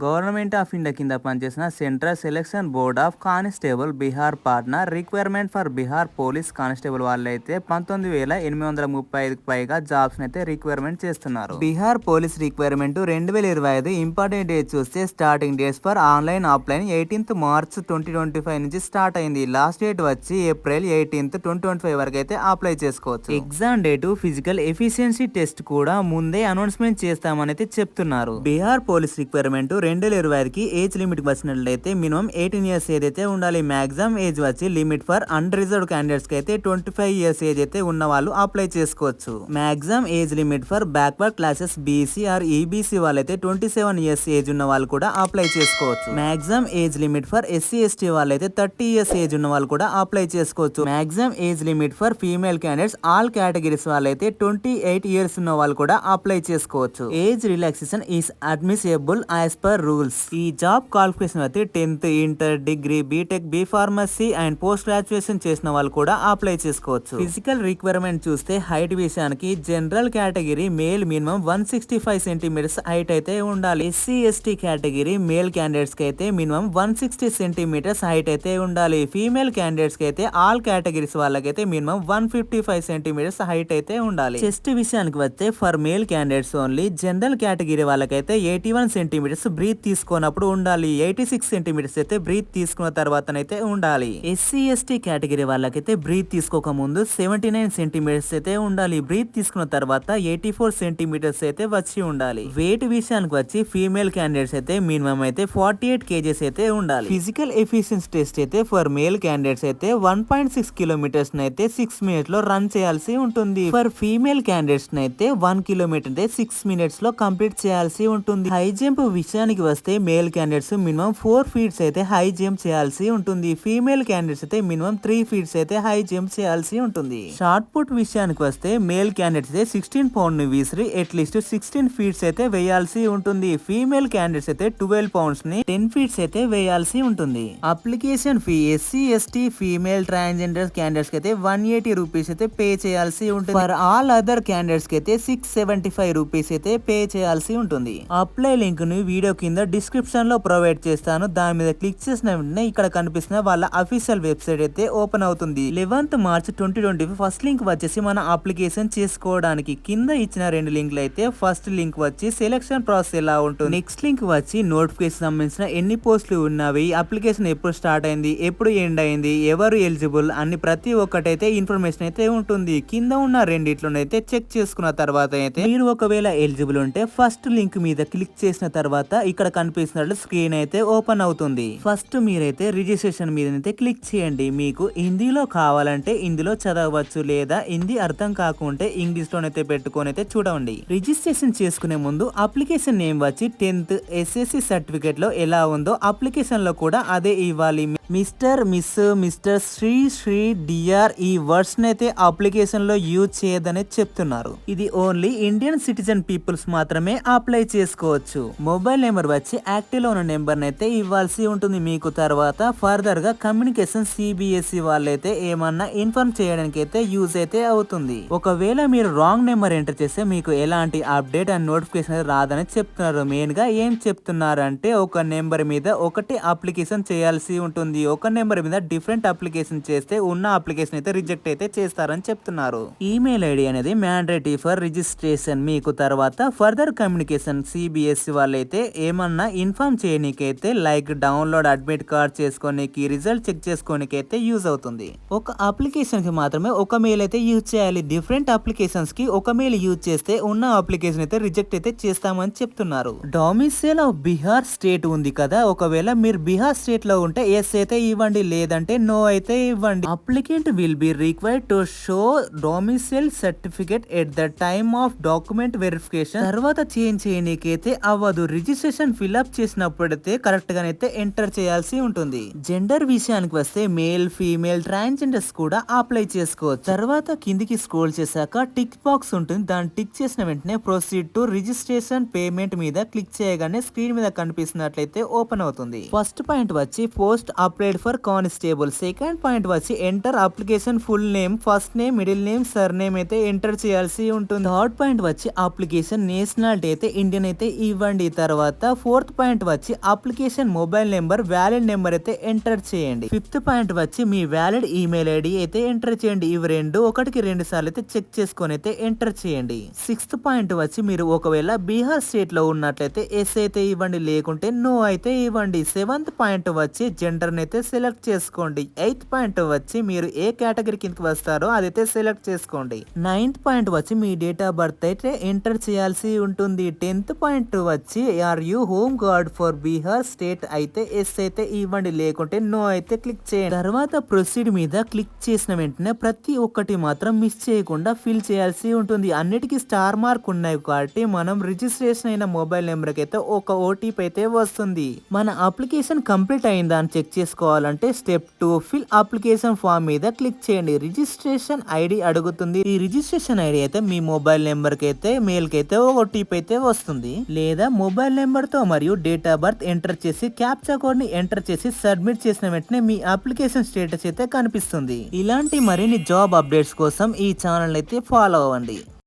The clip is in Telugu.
గవర్నమెంట్ ఆఫ్ ఇండియా కింద పనిచేసిన central selection board of constable Bihar partner requirement for Bihar police constable వాళ్ళైతే 19,835కి పైగా జాబ్స్ అయితే రిక్వైర్మెంట్ చేస్తున్నారు. Bihar police requirement 2025 important date చూస్తే starting dates for online offline 18th March 2025 నుంచి స్టార్ట్ అయింది. లాస్ట్ డేట్ వచ్చి April 18th 2025 వరకు అయితే అప్లై చేసుకోవచ్చు. Exam date physical efficiency test కూడా ముందే అనౌన్స్మెంట్ చేస్తామని అయితే చెప్తున్నారు. బీహార్ పోలీస్ రిక్వైర్మెంట్ 2025కి ఏజ్ లిమిట్ వచ్చినట్లయితే మినిమం 18 years ఏదైతే ఉండాలి. మాక్సిమం ఏజ్ వచ్చి లిమిట్ ఫర్ అన్రిజర్వ్డ్ క్యాండిడేట్స్ కి అయితే 25 years ఏజ్ అయితే ఉన్న వాళ్ళు అప్లై చేసుకోవచ్చు. Maximum age limit for backward classes BC or EBC వాళ్ళైతే 27 years ఏజ్ ఉన్న వాళ్ళు కూడా అప్లై చేసుకోవచ్చు. Maximum age limit for SC ST వాళ్ళైతే 30 years ఏజ్ ఉన్న వాళ్ళు కూడా అప్లై చేసుకోవచ్చు. Maximum age limit for female candidates all categories వాళ్ళైతే 28 years ఉన్న వాళ్ళు కూడా అప్లై చేసుకోవచ్చు. Age relaxation is admissible as per rules. ఈ జాబ్ క్వాలిఫికేషన్ అయితే 10th inter degree BTech B pharmacy and post graduation చేసిన వాళ్ళు కూడా అప్లై చేసుకోవచ్చు. ఫిజికల్ రిక్వైర్మెంట్ చూస్తే హైట్ విషయానికి general category male minimum 165 centimeters height అయితే ఉండాలి. SC ST category male candidates కి అయితే మినిమం 160 centimeters హైట్ అయితే ఉండాలి. ఫీమేల్ క్యాండిడేట్స్ కి అయితే ఆల్ కేటగిరీస్ వాళ్ళకైతే మినిమం 155 centimeters హైట్ అయితే ఉండాలి. చెస్ట్ విషయానికి వస్తే for male candidates only. General category వాళ్ళకైతే 81 centimeters బ్రీత్ తీసుకున్నప్పుడు ఉండాలి. 86 centimeters అయితే బ్రీత్ తీసుకున్న తర్వాతనైతే ఉండాలి. ఎస్సీ ఎస్టీ కేటగిరీ వాళ్ళకైతే బ్రీత్ తీసుకోక ముందు 79 centimeters అయితే ఉండాలి. బ్రీత్ తీసుకున్న తర్వాత 84 centimeters అయితే వచ్చి ఉండాలి. వెయిట్ విషయానికి వచ్చి ఫీమేల్ క్యాండిడేట్స్ అయితే మినిమం అయితే 48 kgs అయితే ఉండాలి. ఫిజికల్ ఎఫిషియన్సీ టెస్ట్ అయితే ఫర్ మేల్ క్యాండిడేట్స్ అయితే 1.6 kilometers అయితే 6 minutes లో రన్ చేయాల్సి ఉంటుంది. ఫర్ ఫీమేల్ క్యాండిడేట్స్ అయితే 1 kilometer అయితే 6 minutes లో కంప్లీట్ చేయాల్సి ఉంటుంది. హై జంప్ విషయానికి వస్తే మేల్ క్యాండిడేట్స్ మినిమం 4 feet అయితే హై జంప్ చేయాల్సి ఉంటుంది. ఫీమేల్ క్యాండిడేట్స్ అయితే మినిమం 3 feet అయితే హై జంప్ చేయాల్సి ఉంటుంది. షార్ట్ పుట్ విషయానికి వస్తే మేల్ క్యాండిడేట్స్ అయితే 16 pound ని విసిరి అట్లీస్ట్ 16 feet అయితే వేయాల్సి ఉంటుంది. ఫీమేల్ క్యాండిడేట్స్ అయితే 12 pounds ని 10 feet అయితే వేయాల్సి ఉంటుంది. Application fee SC ST female transgender candidates కి అయితే 180 rupees అయితే పే చేయాల్సి ఉంటుంది. ఫర్ ఆల్ అదర్ క్యాండిడేట్స్ కి అయితే 675 rupees అయితే పే చేయాల్సి ఉంటుంది. అప్లై లింక్ ని వీడియో కింద డిస్క్రిప్షన్ లో ప్రొవైడ్ చేస్తాను. దాని మీద క్లిక్ చేసిన వెంటనే ఇక్కడ కనిపిస్తున్న వాళ్ళ అఫీషియల్ వెబ్సైట్ అయితే ఓపెన్ అవుతుంది. 11th March 2025 ఫస్ట్ లింక్ వచ్చేసి మన అప్లికేషన్ చేసుకోవడానికి. కింద ఇచ్చిన 2 లింక్లు అయితే ఫస్ట్ లింక్ వచ్చి సెలక్షన్ ప్రాసెస్ ఎలా ఉంటుంది, నెక్స్ట్ లింక్ వచ్చి నోటిఫికేషన్ సంబంధించిన ఎన్ని పోస్టులు ఉన్నవి, అప్లికేషన్ ఎప్పుడు స్టార్ట్ అయింది, ఎప్పుడు ఎండ్ అయింది, ఎవరు ఎలిజిబుల్ అన్ని ప్రతి ఒక్కటైతే ఇన్ఫర్మేషన్ అయితే ఉంటుంది. కింద ఉన్న రెండిట్లోనైతే చెక్ చేసుకున్న తర్వాత అయితే మీరు ఒకవేళ ఎలిజిబుల్ ఉంటే ఫస్ట్ లింక్ మీద క్లిక్ చేసిన తర్వాత ఇక్కడ కనిపిస్తున్నట్లు స్క్రీన్ అయితే ఓపెన్ అవుతుంది. ఫస్ట్ మీరైతే రిజిస్ట్రేషన్ మీద అయితే క్లిక్ చేయండి. మీకు హిందీలో కావాలంటే హిందీలో చదవచ్చు, లేదా హిందీ అర్థం కాకుంటే ఇంగ్లీష్ లోనైతే పెట్టుకొని అయితే చూడండి. రిజిస్ట్రేషన్ చేసుకునే ముందు అప్లికేషన్ నేమ్ వచ్చి 10th SSC సర్టిఫికేట్ లో ఎలా ఉందో అప్లికేషన్ లో కూడా అదే ఇవ్వాలి. Mister miss mister Shri Shri DR ఈ వర్డ్స్ అయితే అప్లికేషన్ లో యూజ్ చేయదని చెప్తున్నారు. ఇది ఓన్లీ ఇండియన్ సిటిజన్ పీపుల్స్ మాత్రమే అప్లై చేసుకోవచ్చు. మొబైల్ నెంబర్ వచ్చి యాక్టివ్ లో ఉన్న నెంబర్ అయితే ఇవ్వాల్సి ఉంటుంది మీకు. తర్వాత ఫర్దర్ గా కమ్యూనికేషన్ సిబిఎస్ఈ వాళ్ళైతే ఏమన్నా ఇన్ఫార్మ్ చేయడానికి అయితే యూజ్ అయితే అవుతుంది. ఒకవేళ మీరు రాంగ్ నెంబర్ ఎంటర్ చేస్తే మీకు ఎలాంటి అప్డేట్ అండ్ నోటిఫికేషన్ రాదని చెప్తున్నారు. మెయిన్ గా ఏం చెప్తున్నారు అంటే ఒక నెంబర్ మీద ఒకటి అప్లికేషన్ చేయాల్సి ఉంటుంది. ఒక నెంబర్ మీద డిఫరెంట్ అప్లికేషన్ చేస్తే ఉన్న అప్లికేషన్ అయితే రిజెక్ట్ అయితే చేస్తారని చెప్తున్నారు. ఈమెయిల్ ఐడి అనేది మ్యాండేటరీ ఫర్ రిజిస్ట్రేషన్. మీకు తర్వాత ఫర్దర్ కమ్యూనికేషన్ సిబిఎస్ఈ వాళ్ళైతే ఏమన్నా ఇన్ఫార్మ్ చేయనీకైతే లైక్ డౌన్లోడ్ అడ్మిట్ కార్డ్ చేసుకోనికి, రిజల్ట్ చెక్ చేసుకోనికి అయితే యూజ్ అవుతుంది. ఒక అప్లికేషన్ కి మాత్రమే ఒక మెయిల్ అయితే యూజ్ చేయాలి. డిఫరెంట్ అప్లికేషన్స్ కి ఒక మెయిల్ యూజ్ చేస్తే ఉన్న అప్లికేషన్ అయితే రిజెక్ట్ అయితే చేస్తామని చెప్తున్నారు. డొమిసైల్ ఆఫ్ బీహార్ స్టేట్ ఉంది కదా, ఒకవేళ మీరు బీహార్ స్టేట్ లో ఉంటే ఎస్ అయితే ఇవ్వండి, లేదంటే నో అయితే ఇవ్వండి. Applicant will be required to show domicile certificate at the time of document verification. తర్వాత చేంజ్ చేయనీకైతే అవ్వదు. రిజిస్ట్రేషన్ ఫిల్అప్ చేసినప్పుడైతే కరెక్ట్ గానైతే ఎంటర్ చేయాల్సి ఉంటుంది. జెండర్ విషయానికి వస్తే మేల్ ఫీమేల్ ట్రాన్స్జెండర్స్ కూడా అప్లై చేసుకోవచ్చు. తర్వాత కిందికి స్క్రోల్ చేశాక టిక్ బాక్స్ ఉంటుంది. దాన్ని టిక్ చేసిన వెంటనే ప్రొసీడ్ టు రిజిస్ట్రేషన్ పేమెంట్ మీద క్లిక్ చేయగానే స్క్రీన్ మీద కనిపిస్తున్నట్లయితే ఓపెన్ అవుతుంది. ఫస్ట్ పాయింట్ వచ్చి post applied for constable. Second point వచ్చి enter application full name, first name, middle name, surname అయితే ఎంటర్ చేయాల్సి ఉంటుంది. థర్డ్ పాయింట్ వచ్చి అప్లికేషన్ నేషనాలిటీ అయితే ఇండియన్ అయితే ఇవ్వండి. తర్వాత ఫోర్త్ పాయింట్ వచ్చి application mobile number, valid number అయితే ఎంటర్ చేయండి. ఫిఫ్త్ పాయింట్ వచ్చి మీ వ్యాలిడ్ ఈమెయిల్ ఐడి అయితే ఎంటర్ చేయండి. ఇవి ఒకటికి 2 సార్లు అయితే చెక్ చేసుకొని అయితే ఎంటర్ చేయండి. సిక్స్త్ పాయింట్ వచ్చి మీరు ఒకవేళ బీహార్ స్టేట్ లో ఉన్నట్లయితే ఎస్ అయితే ఇవ్వండి, లేకుంటే నో అయితే ఇవ్వండి. సెవెంత్ పాయింట్ వచ్చి జెండర్ అయితే సెలెక్ట్ చేసుకోండి. ఎయిత్ పాయింట్ వచ్చి మీరు ఏ కేటగిరీ కిందకి వస్తారో అదైతే సెలెక్ట్ చేసుకోండి. నైన్త్ పాయింట్ వచ్చి మీ డేట్ ఆఫ్ బర్త్ అయితే ఎంటర్ చేయాల్సి ఉంటుంది. 10th పాయింట్ వచ్చి are you home guard for Bihar state అయితే ఎస్ అయితే ఇవ్వండి, లేకుంటే నో అయితే క్లిక్ చేయండి. తర్వాత ప్రొసీడ్ మీద క్లిక్ చేసిన వెంటనే ప్రతి ఒక్కటి మాత్రం మిస్ చేయకుండా ఫిల్ చేయాల్సి ఉంటుంది. అన్నిటికీ స్టార్ మార్క్ ఉన్నాయి కాబట్టి మనం రిజిస్ట్రేషన్ అయిన మొబైల్ నెంబర్ కి అయితే ఒక ఓటీపీ అయితే వస్తుంది. మన అప్లికేషన్ కంప్లీట్ అయిందా అని చెక్ చేసుకోవాలంటే స్టెప్ 2 ఫిల్ అప్లికేషన్ ఫామ్ మీద క్లిక్ చేయండి. రిజిస్ట్రేషన్ ఐడి అడుగుతుంది. ఈ రిజిస్ట్రేషన్ ఐడి అయితే మీ మొబైల్ నెంబర్ కి అయితే మెయిల్ కి అయితే ఓటీపీ అయితే వస్తుంది. లేదా మొబైల్ నెంబర్ తో మరియు డేట్ ఆఫ్ బర్త్ ఎంటర్ చేసి క్యాప్చా కోడ్ ని ఎంటర్ చేసి సబ్మిట్ చేసిన వెంటనే మీ అప్లికేషన్ స్టేటస్ అయితే కనిపిస్తుంది. ఇలాంటి మరిన్ని జాబ్ అప్డేట్స్ కోసం ఈ ఛానల్ అయితే ఫాలో అవ్వండి.